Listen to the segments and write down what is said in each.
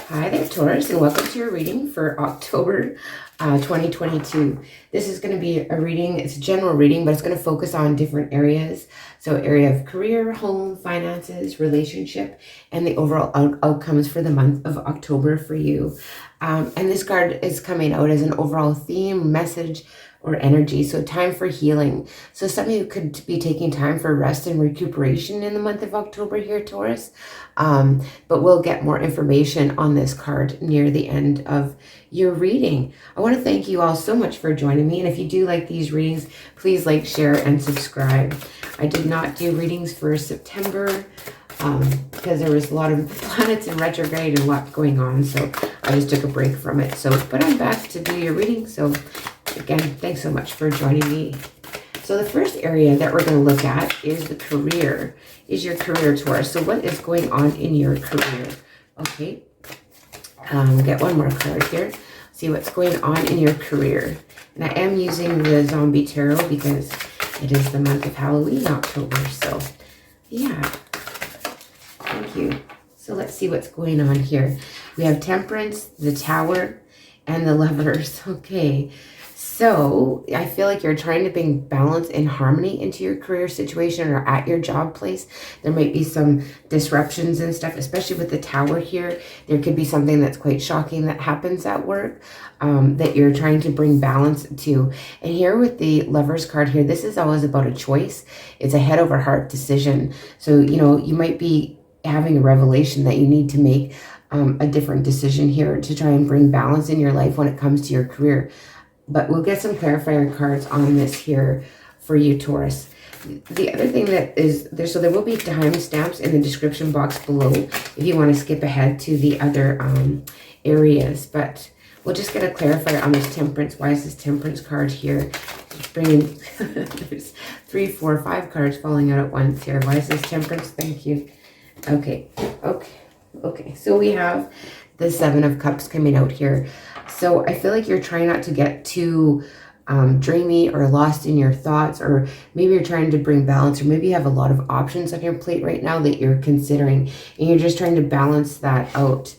Hi there, Taurus, and welcome to your reading for October 2022. This is going to be a reading, it's a general reading, but it's going to focus on different areas. So area of career, home, finances, relationship, and the overall outcomes for the month of October for you. And this card is coming out as an overall theme, message, or energy. So time for healing. So some of you could be taking time for rest and recuperation in the month of October here, Taurus. But we'll get more information on this card near the end of your reading. I want to thank you all so much for joining me. And if you do like these readings, please like, share, and subscribe. I did not do readings for September because there was a lot of planets in retrograde and a lot going on. So I just took a break from it. But I'm back to do your reading. So again, thanks so much for joining me. So the first area that we're going to look at is the career, is your career, Taurus. So what is going on in your career? Okay, get one more card here. See what's going on in your career. And I am using the Zombie Tarot because it is the month of Halloween, October. So yeah, thank you. So let's see what's going on here. We have Temperance, the Tower, and the Lovers. Okay. So I feel like you're trying to bring balance and harmony into your career situation or at your job place. There might be some disruptions and stuff, especially with the Tower here. There could be something that's quite shocking that happens at work that you're trying to bring balance to. And here with the Lovers card here, this is always about a choice. It's a head over heart decision. So, you know, you might be having a revelation that you need to make a different decision here to try and bring balance in your life when it comes to your career. But we'll get some clarifier cards on this here for you, Taurus. The other thing that is there, so there will be timestamps in the description box below if you want to skip ahead to the other areas. But we'll just get a clarifier on this Temperance. Why is this Temperance card here? Just bringing, there's 3, 4, 5 cards falling out at once here. Why is this Temperance? Thank you. Okay. So we have the 7 of Cups coming out here. So I feel like you're trying not to get too dreamy or lost in your thoughts, or maybe you're trying to bring balance, or maybe you have a lot of options on your plate right now that you're considering, and you're just trying to balance that out.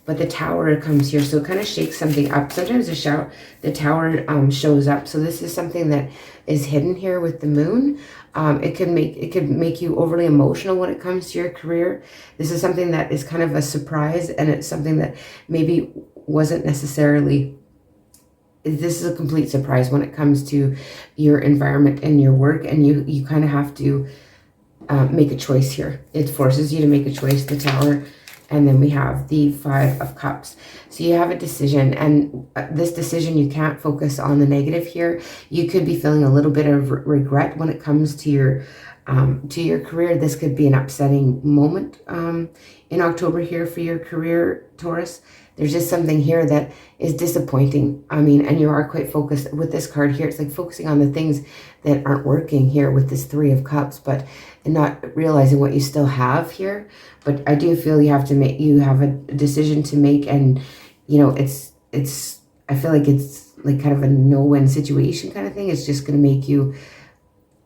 But the Tower comes here, so it kind of shakes something up. Sometimes the Tower shows up. So this is something that is hidden here with the Moon. It could make you overly emotional when it comes to your career. This is something that is kind of a surprise, and it's something that maybe wasn't necessarily. This is a complete surprise when it comes to your environment and your work, and you kind of have to make a choice here. It forces you to make a choice, the Tower. And then we have the 5 of Cups. So you have a decision, and this decision, you can't focus on the negative here. You could be feeling a little bit of regret when it comes to your career. This could be an upsetting moment in October here for your career, Taurus. There's just something here that is disappointing. I mean, and you are quite focused with this card here. It's like focusing on the things that aren't working here with this 3 of Cups, but not realizing what you still have here. But I do feel you have a decision to make, and you know, I feel like it's like kind of a no-win situation kind of thing. It's just going to make you,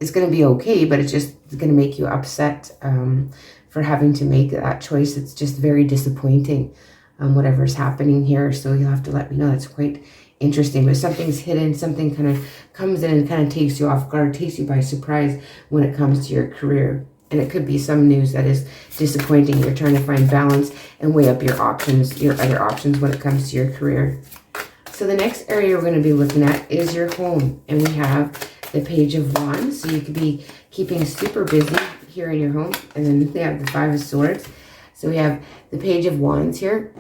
it's going to be okay, but it's just going to make you upset for having to make that choice. It's just very disappointing, whatever's happening here. So you'll have to let me know. That's quite interesting. But something's hidden, something kind of comes in and kind of takes you off guard, takes you by surprise when it comes to your career. And it could be some news that is disappointing. You're trying to find balance and weigh up your options, your other options when it comes to your career. So the next area we're going to be looking at is your home. And we have the Page of Wands. So you could be keeping super busy here in your home. And then we have the 5 of Swords. So we have the Page of Wands here.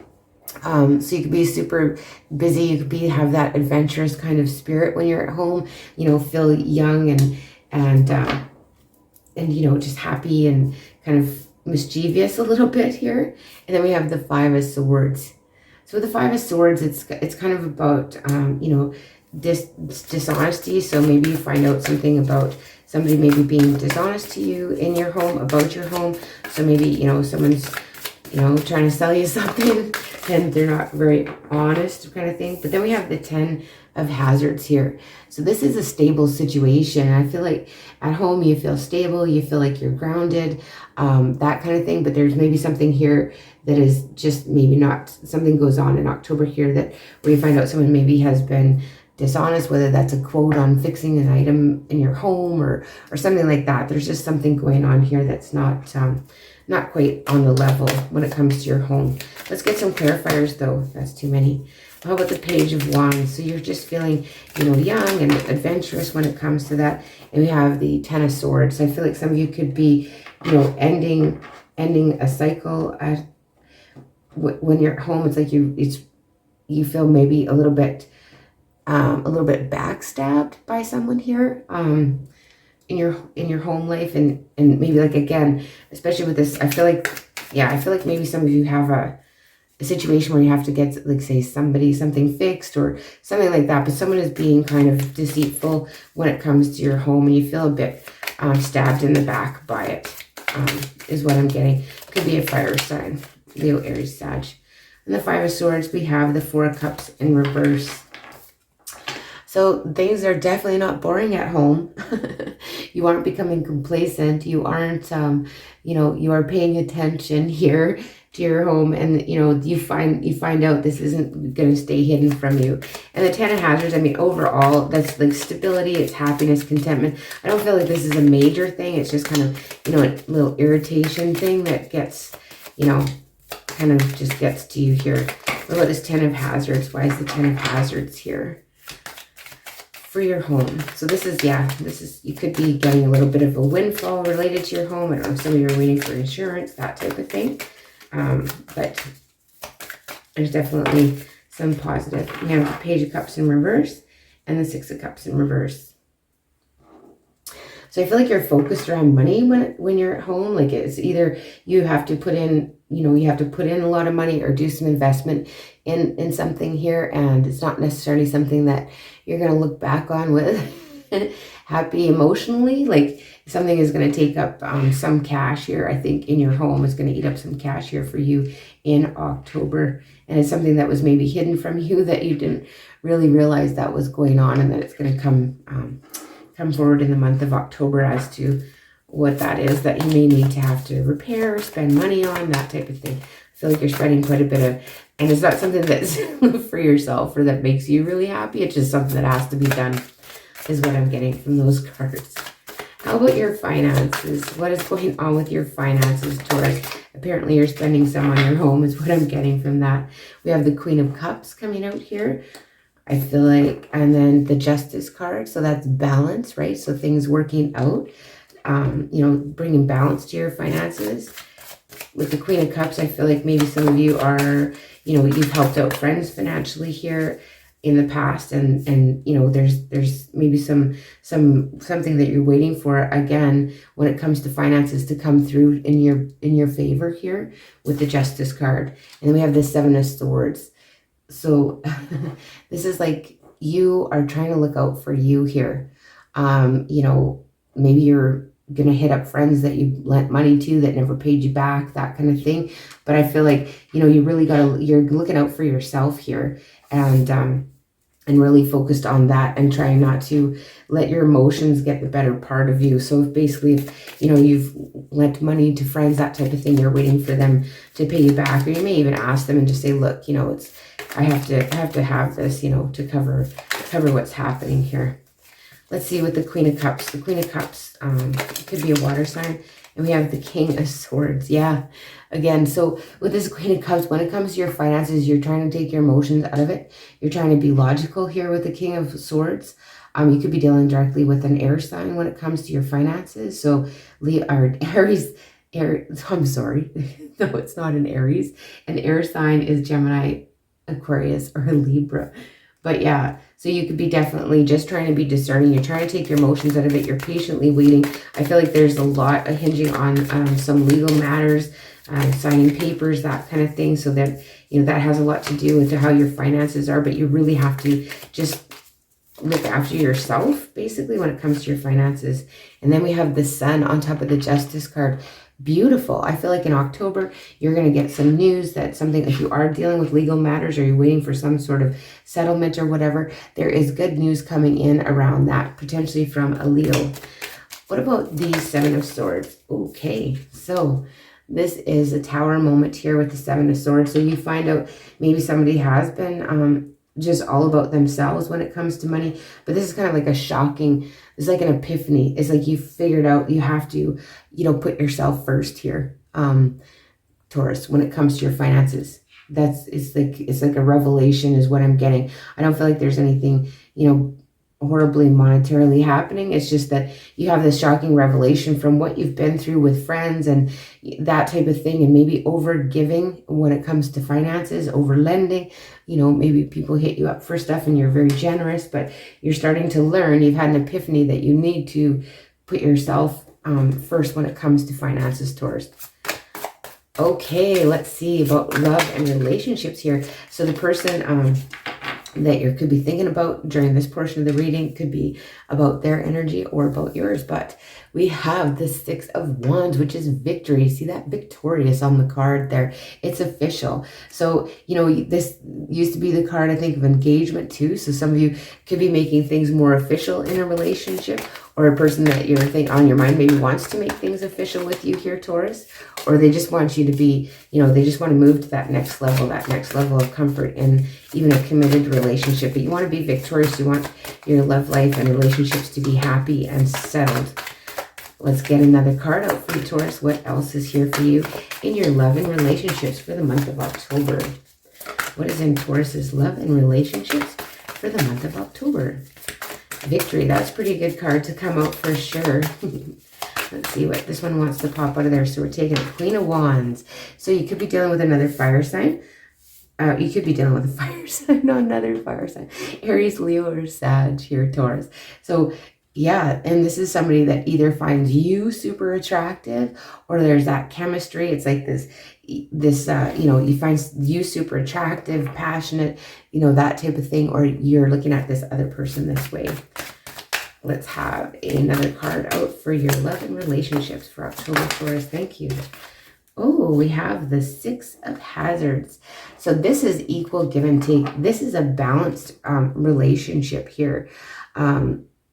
So you could be super busy. You could have that adventurous kind of spirit when you're at home. You know, feel young and you know, just happy and kind of mischievous a little bit here. And then we have the 5 of Swords. So with the 5 of Swords, it's kind of about you know, dishonesty. So maybe you find out something about somebody maybe being dishonest to you in your home, about your home. So maybe, you know, someone's, you know, trying to sell you something and they're not very honest kind of thing. But then we have the 10 of hazards here. So this is a stable situation. I feel like at home you feel stable, you feel like you're grounded, that kind of thing. But there's maybe something here that is just maybe not, something goes on in October here that where you find out someone maybe has been dishonest, whether that's a quote on fixing an item in your home or something like that. There's just something going on here that's not quite on the level when it comes to your home. Let's get some clarifiers though. That's too many. How about the Page of Wands? So you're just feeling, you know, young and adventurous when it comes to that. And we have the Ten of Swords. I feel like some of you could be, you know, ending a cycle at when you're at home. It's like you feel maybe a little bit backstabbed by someone here in your home life, and maybe like, again, especially with this, I feel like maybe some of you have a situation where you have to get, like, say, something fixed or something like that, but someone is being kind of deceitful when it comes to your home, and you feel a bit stabbed in the back by it, is what I'm getting. Could be a fire sign, Leo, Aries, Sag. And the Five of Swords, we have the Four of Cups in reverse. So things are definitely not boring at home. You aren't becoming complacent. You aren't, you know, you are paying attention here to your home, and, you know, you find out this isn't going to stay hidden from you. And the Ten of Hazards, I mean, overall, that's like stability, it's happiness, contentment. I don't feel like this is a major thing. It's just kind of, you know, a little irritation thing that gets, you know, kind of just gets to you here. What about this Ten of Hazards? Why is the Ten of Hazards here for your home? So this is, you could be getting a little bit of a windfall related to your home. I don't know if some of you are waiting for insurance, that type of thing. But there's definitely some positive. We have the Page of Cups in reverse and the Six of Cups in reverse. So I feel like you're focused around money when you're at home. Like, it's either you have to put in, you know, you have to put in a lot of money or do some investment in something here, and it's not necessarily something that you're going to look back on with happy emotionally. Like, something is going to take up some cash here. I think in your home is going to eat up some cash here for you in October, and it's something that was maybe hidden from you that you didn't really realize that was going on, and that it's going to come forward in the month of October as to what that is that you may need to have to repair, spend money on, that type of thing. I feel like you're spending quite a bit of, and it's not something that's for yourself or that makes you really happy. It's just something that has to be done, is what I'm getting from those cards. How about your finances? What is going on with your finances, Taurus? Apparently you're spending some on your home, is what I'm getting from that. We have the Queen of Cups coming out here, I feel like, and then the Justice card. So that's balance, right? So things working out, you know, bringing balance to your finances. With the Queen of Cups, I feel like maybe some of you are, you know, you've helped out friends financially here in the past, and you know, there's maybe something that you're waiting for, again, when it comes to finances, to come through in your favor here with the Justice card. And then we have the Seven of Swords. So this is like you are trying to look out for you here. You know, maybe you're going to hit up friends that you lent money to that never paid you back, that kind of thing. But I feel like, you know, you really you're looking out for yourself here, and really focused on that, and trying not to let your emotions get the better part of you. So if you know, you've lent money to friends, that type of thing, you're waiting for them to pay you back, or you may even ask them and just say, look, you know, I have to have this, you know, to cover what's happening here. Let's see with the Queen of Cups. The Queen of Cups could be a water sign. And we have the King of Swords. Yeah. Again, so with this Queen of Cups, when it comes to your finances, you're trying to take your emotions out of it. You're trying to be logical here with the King of Swords. You could be dealing directly with an air sign when it comes to your finances. So Aries, I'm sorry. No, it's not an Aries. An air sign is Gemini, Aquarius, or Libra. But yeah, so you could be definitely just trying to be discerning. You're trying to take your emotions out of it. You're patiently waiting. I feel like there's a lot of hinging on some legal matters, signing papers, that kind of thing. So that, you know, that has a lot to do with how your finances are. But you really have to just look after yourself, basically, when it comes to your finances. And then we have the Sun on top of the Justice card. beautiful. I feel like in October, you're going to get some news that something, if you are dealing with legal matters or you're waiting for some sort of settlement or whatever, there is good news coming in around that, potentially from a Leo. What about the Seven of Swords? Okay, so this is a tower moment here with the Seven of Swords. So you find out maybe somebody has been just all about themselves when it comes to money. But this is kind of like a shocking, it's like an epiphany. It's like you figured out you have to, you know, put yourself first here, Taurus, when it comes to your finances. It's like a revelation is what I'm getting. I don't feel like there's anything, you know, horribly monetarily happening. It's just that you have this shocking revelation from what you've been through with friends and that type of thing, and maybe over giving when it comes to finances, over lending. You know, maybe people hit you up for stuff and you're very generous, but you're starting to learn, you've had an epiphany that you need to put yourself first when it comes to finances, Taurus. Okay, let's see about love and relationships here. So the person that you could be thinking about during this portion of the reading could be about their energy or about yours. But we have the Six of Wands, which is victory. See that victorious on the card there? It's official. So, you know, this used to be the card, I think, of engagement too. So some of you could be making things more official in a relationship, or a person that you're on your mind maybe wants to make things official with you here, Taurus, or they just want you to be, you know, they just want to move to that next level of comfort in even a committed relationship. But you want to be victorious. You want your love life and relationships to be happy and settled. Let's get another card out for you, Taurus. What else is here for you in your love and relationships for the month of October? What is in Taurus's love and relationships for the month of October? Victory. That's a pretty good card to come out for sure. Let's see what this one wants to pop out of there. So we're taking a Queen of Wands. So you could be dealing with another fire sign. You could be dealing with a fire sign, not another fire sign. Aries, Leo, or Sag here, Taurus. So yeah, and this is somebody that either finds you super attractive, or there's that chemistry. It's like this, you know, you find you super attractive, passionate, you know, that type of thing, or you're looking at this other person this way. Let's have another card out for your love and relationships for October, Taurus. Thank you. Oh, we have the Six of Hazards. So this is equal give and take. This is a balanced relationship here.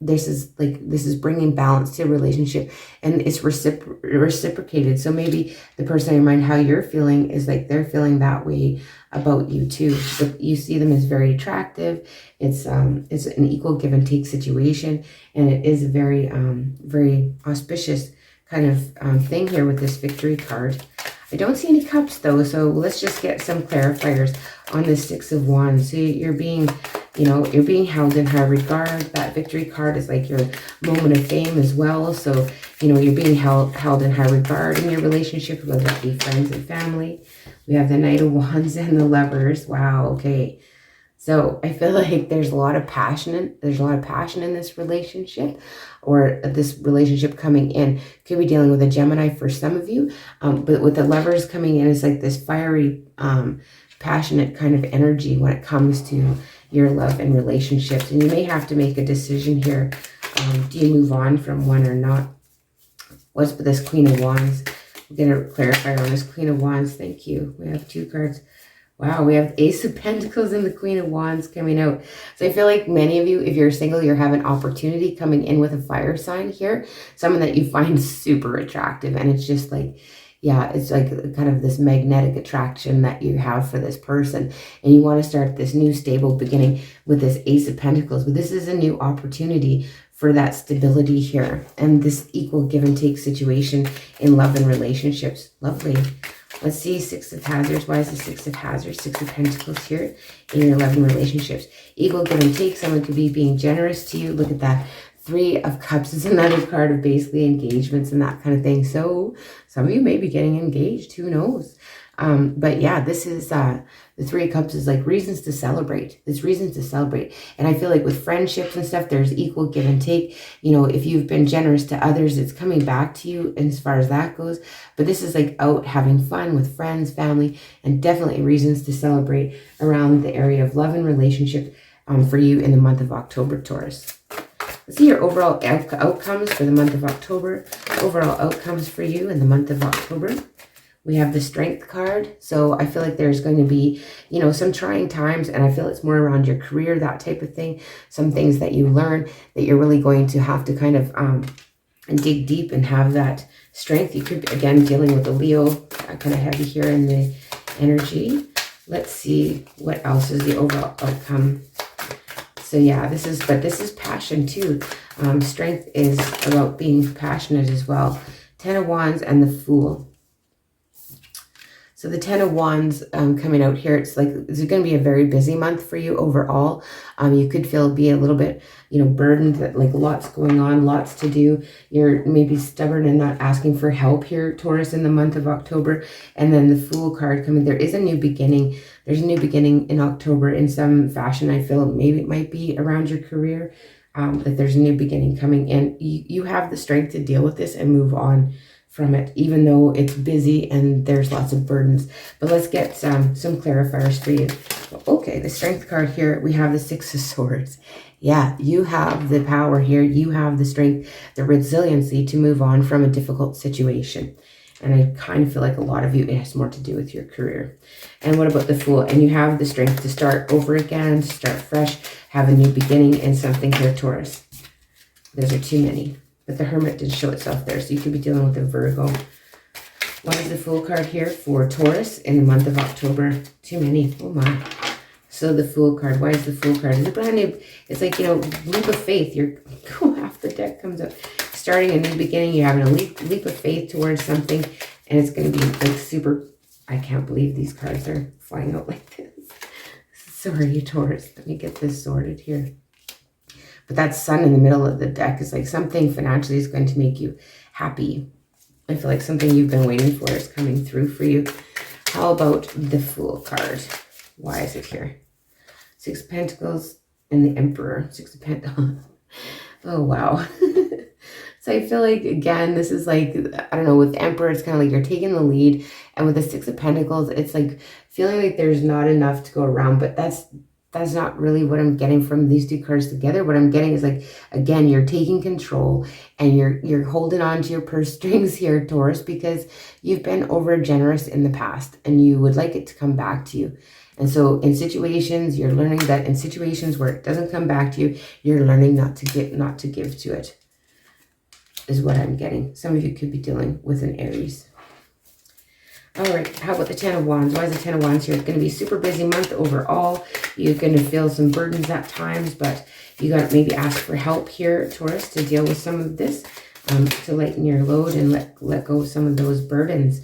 This is bringing balance to a relationship, and it's reciprocated. So maybe the person in your mind, how you're feeling is like they're feeling that way about you too. So you see them as very attractive. It's an equal give and take situation, and it is a very very auspicious kind of thing here with this victory card. I don't see any cups though, so let's just get some clarifiers on the Six of Wands. So you're being, you know, you're being held in high regard. That victory card is like your moment of fame as well. So, you know, you're being held in high regard in your relationship, whether it be friends and family. We have the Knight of Wands and the Lovers. Wow, okay. So I feel like there's a lot of passion in this relationship, or this relationship coming in. Could be dealing with a Gemini for some of you, but with the Lovers coming in, it's like this fiery, passionate kind of energy when it comes to your love and relationships. And you may have to make a decision here. Do you move on from one or not? What's with this Queen of Wands? We're going to clarify on this Queen of Wands. Thank you. We have two cards. Wow, we have Ace of Pentacles and the Queen of Wands coming out. So I feel like many of you, if you're single, you have an opportunity coming in with a fire sign here. Someone that you find super attractive. And it's just like, yeah, it's like kind of this magnetic attraction that you have for this person. And you want to start this new stable beginning with this Ace of Pentacles. But this is a new opportunity for that stability here. And this equal give and take situation in love and relationships. Lovely. Let's see, Six of Hazards. Why is the Six of Hazards, Six of Pentacles here in your love and relationships? Equal give and take. Someone could be being generous to you. Look at that. Three of Cups is another card of basically engagements and that kind of thing. So some of you may be getting engaged. Who knows? But yeah, this is the Three of Cups is like reasons to celebrate. There's reasons to celebrate. And I feel like with friendships and stuff, there's equal give and take. You know, if you've been generous to others, it's coming back to you as far as that goes. But this is like out having fun with friends, family, and definitely reasons to celebrate around the area of love and relationship for you in the month of October, Taurus. Let's see your overall outcomes for the month of October. Overall outcomes for you in the month of October. We have the Strength card. So I feel like there's going to be, you know, some trying times, and I feel it's more around your career, that type of thing. Some things that you learn that you're really going to have to kind of dig deep and have that strength. You could, again, dealing with a Leo, kind of heavy here in the energy. Let's see what else is the overall outcome. So yeah, this is passion too. Strength is about being passionate as well. 10 of Wands and the Fool. So the 10 of Wands coming out here, it's like, it's going to be a very busy month for you overall. You could be a little bit, you know, burdened, that like lots going on, lots to do. You're maybe stubborn and not asking for help here, Taurus, in the month of October. And then the Fool card coming. There is a new beginning. There's a new beginning in October in some fashion. I feel maybe it might be around your career, that there's a new beginning coming in. You have the strength to deal with this and move on from it, even though it's busy and there's lots of burdens. But let's get some clarifiers for you. Okay, the Strength card here, we have the 6 of Swords. Yeah, you have the power here. You have the strength, the resiliency to move on from a difficult situation. And I kind of feel like a lot of you, it has more to do with your career. And what about the Fool? And you have the strength to start over again, to start fresh, have a new beginning in something here, Taurus. Those are too many. But the Hermit did show itself there, so you could be dealing with a Virgo. What is the Fool card here for Taurus in the month of October? Too many. Oh my. So the Fool card. Why is the Fool card? It's a brand new, it's like, you know, leap of faith. You're, half the deck comes up. Starting a new beginning. You're having a leap of faith towards something. And it's going to be like super, I can't believe these cards are flying out like this. Sorry, Taurus. Let me get this sorted here. But that Sun in the middle of the deck is like something financially is going to make you happy. I feel like something you've been waiting for is coming through for you. How about the Fool card? Why is it here? 6 of Pentacles and the Emperor. 6 of Pentacles. Oh, wow. So I feel like, again, this is like, I don't know, with Emperor, it's kind of like you're taking the lead. And with the 6 of Pentacles, it's like feeling like there's not enough to go around. But that's not really what I'm getting from these two cards together. What I'm getting is like, again, you're taking control and you're holding on to your purse strings here, Taurus, because you've been over generous in the past and you would like it to come back to you. And so in situations, you're learning that in situations where it doesn't come back to you, you're learning not to give to it, is what I'm getting. Some of you could be dealing with an Aries. All right, how about the 10 of Wands? Why is the 10 of Wands here? It's going to be a super busy month overall. You're going to feel some burdens at times, but you got to maybe ask for help here, Taurus, to deal with some of this, to lighten your load and let go of some of those burdens.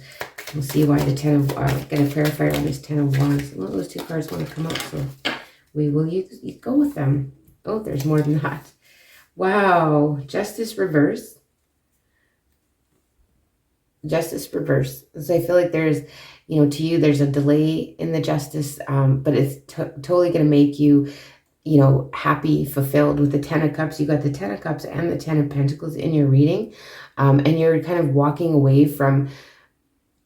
We'll see why the 10 of, get a clarifier on this 10 of Wands. Well, those two cards want to come up, so we will you go with them. Oh, there's more than that. Wow, Justice reverse. Justice reverse. So I feel like there's, you know, to you, there's a delay in the justice, but it's totally going to make you, you know, happy, fulfilled with the 10 of Cups. You got the 10 of Cups and the 10 of Pentacles in your reading, and you're kind of walking away from,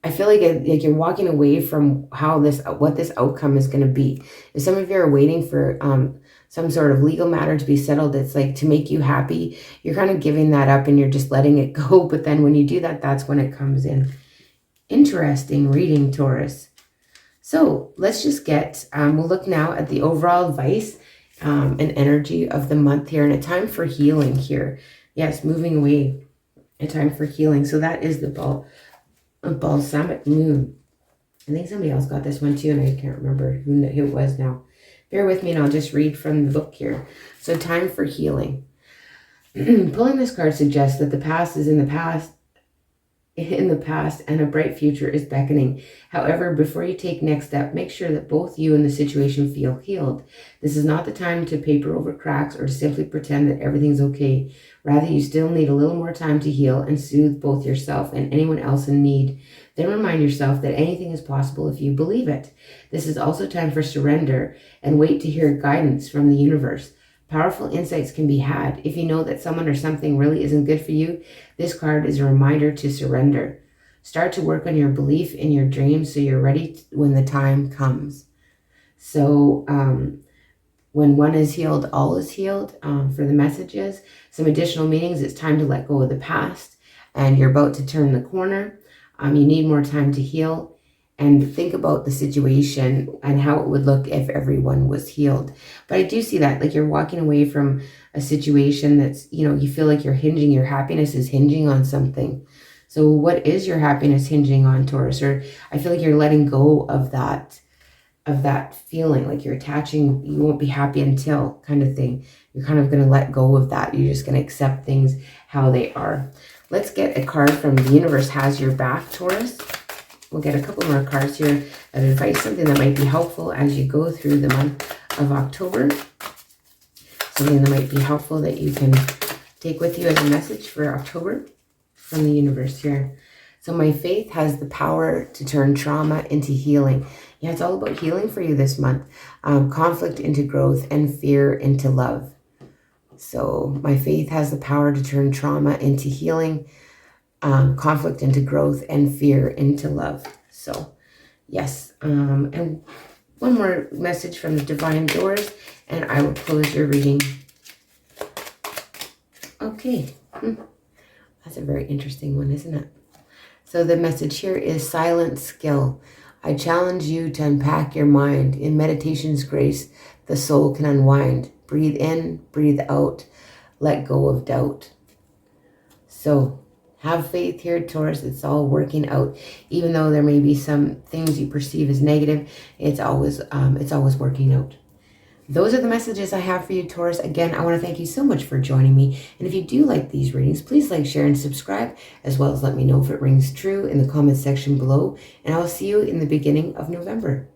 I feel like you're walking away from what this outcome is going to be. If some of you are waiting for some sort of legal matter to be settled, it's like to make you happy, you're kind of giving that up and you're just letting it go. But then when you do that, that's when it comes in. Interesting reading, Taurus. So let's just get, we'll look now at the overall advice and energy of the month here, and a time for healing here. Yes, moving away, a time for healing. So that is the balsamic moon. I think somebody else got this one too, and I can't remember who it was now. Bear with me and I'll just read from the book here. So time for healing. Pulling this card suggests that the past is in the past and a bright future is beckoning. However, before you take next step, make sure that both you and the situation feel healed. This is not the time to paper over cracks or to simply pretend that everything's okay. Rather, you still need a little more time to heal and soothe both yourself and anyone else in need. Then remind yourself that anything is possible if you believe it. This is also time for surrender and wait to hear guidance from the universe. Powerful insights can be had. If you know that someone or something really isn't good for you, this card is a reminder to surrender. Start to work on your belief in your dreams so you're ready when the time comes. So When one is healed, all is healed. For the messages, some additional meanings. It's time to let go of the past, and you're about to turn the corner. You need more time to heal, and think about the situation and how it would look if everyone was healed. But I do see that, like, you're walking away from a situation that's, you feel like your happiness is hinging on something. So what is your happiness hinging on, Taurus? Or I feel like you're letting go of that feeling, like you're attaching, you won't be happy until kind of thing. You're kind of going to let go of that. You're just going to accept things how they are. Let's get a card from the universe has your back, Taurus. We'll get a couple more cards here of advice, something that might be helpful as you go through the month of October. Something that might be helpful that you can take with you as a message for October from the universe here. So my faith has the power to turn trauma into healing. Yeah, it's all about healing for you this month. Conflict into growth and fear into love. So my faith has the power to turn trauma into healing, conflict into growth, and fear into love. So yes, and one more message from the divine doors, and I will close your reading. Okay, that's a very interesting one, isn't it? So the message here is silent skill. I challenge you to unpack your mind. In meditation's grace, the soul can unwind. Breathe in, breathe out, let go of doubt. So have faith here, Taurus. It's all working out. Even though there may be some things you perceive as negative, it's always working out. Those are the messages I have for you, Taurus. Again, I want to thank you so much for joining me. And if you do like these readings, please like, share, and subscribe, as well as let me know if it rings true in the comments section below. And I will see you in the beginning of November.